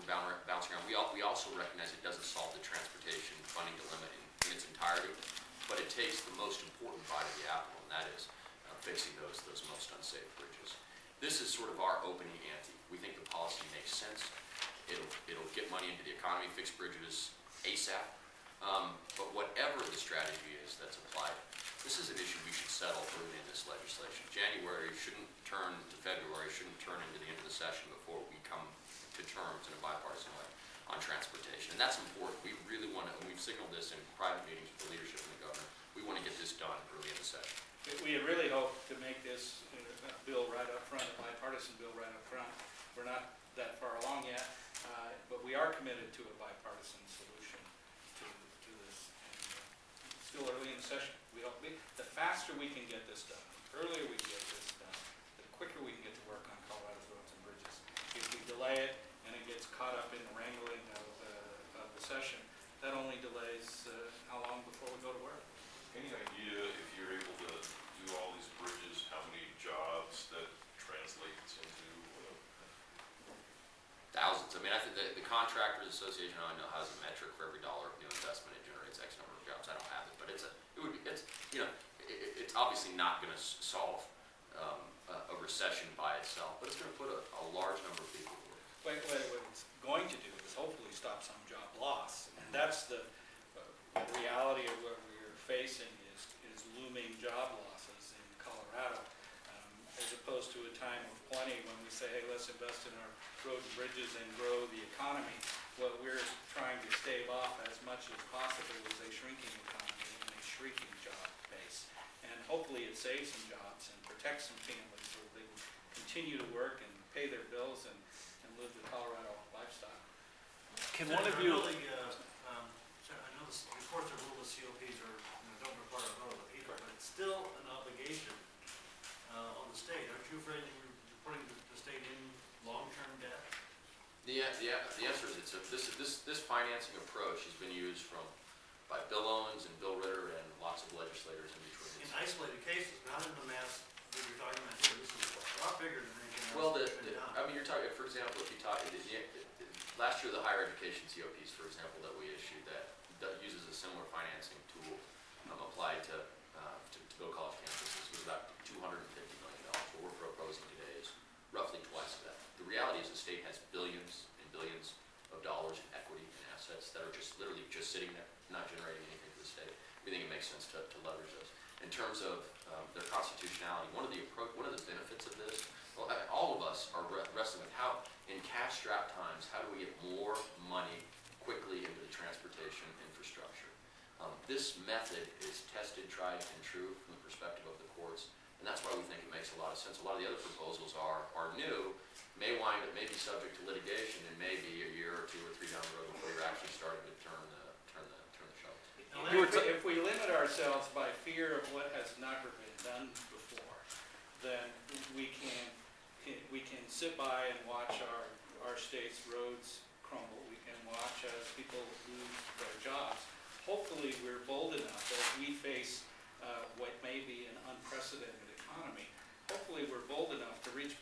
bouncing around. We also recognize it doesn't solve the transportation funding dilemma in its entirety, but it takes the most important bite of the apple, and that is fixing those most unsafe bridges. This is sort of our opening ante. We think the policy makes sense. It'll get money into the economy, fix bridges ASAP. But whatever the strategy is that's applied, this is an issue we should settle early in this legislation. January shouldn't turn to February, shouldn't turn into the end of the session before we come to terms in a bipartisan way on transportation. And that's important. We really want to, and we've signaled this in private meetings with the leadership and the governor, we want to get this done early in the session. We had really hoped to make this bill right up front, a bipartisan bill right up front. We're not that far along yet, but we are committed to a bipartisan solution to this. And, still early in the session. The faster we can get this done, the earlier we can get this done, the quicker we can get to work on Colorado's roads and bridges. If we delay it and it gets caught up in the wrangling of the session, that only delays how long before we go to work. Any idea, if you're able to do all these bridges, how many jobs that translates into? Thousands. I mean, I think the Contractors Association, I know, has a metric for every dollar of new investment, it generates X number of jobs. I don't have it, but it's obviously not going to solve a recession by itself, but it's going to put a large number of people to work. What it's going to do is hopefully stop some job loss, and that's the reality of what we're facing is looming job losses in Colorado, as opposed to a time of plenty when we say, hey, let's invest in our roads and bridges and grow the economy. What we're trying to stave off as much as possible is a shrinking economy and a shrinking job base. And hopefully it saves some jobs and protects some families so they can continue to work and pay their bills and live the Colorado lifestyle. Can one of you... I know the courts are ruled that COPs don't require a vote of the people, but it's still an obligation on the state. Aren't you afraid that you're putting the state in long-term debt? The answer is this financing approach has been used by Bill Owens and Bill Ritter and lots of legislators in between. In isolated cases, not in the mass that you're talking about here. This is a lot bigger than anything else. Well, I mean, you're talking, for example, if you talk, last year the higher education COPs, for example, that we issued that uses a similar financing tool applied to build college campuses was about $250 million. What we're proposing today is roughly twice that. The reality is the state has billions and billions of dollars in equity and assets that are literally sitting there, not generating anything for the state. We think it makes sense to leverage those. In terms of their constitutionality, one of the benefits of this, well, all of us are wrestling with how, in cash-strapped times, how do we get more money quickly into the transportation infrastructure? This method is tested, tried, and true from the perspective of the courts, and that's why we think it makes a lot of sense. A lot of the other proposals are new, may be subject to litigation, and may be a year or two or three down the road before you're actually starting to turn the shovel. If we limit ourselves by fear of what has never been done before, then we can sit by and watch our state's roads crumble. We can watch as people lose their jobs. Hopefully we're bold enough as we face what may be an unprecedented economy. Hopefully we're bold enough to reach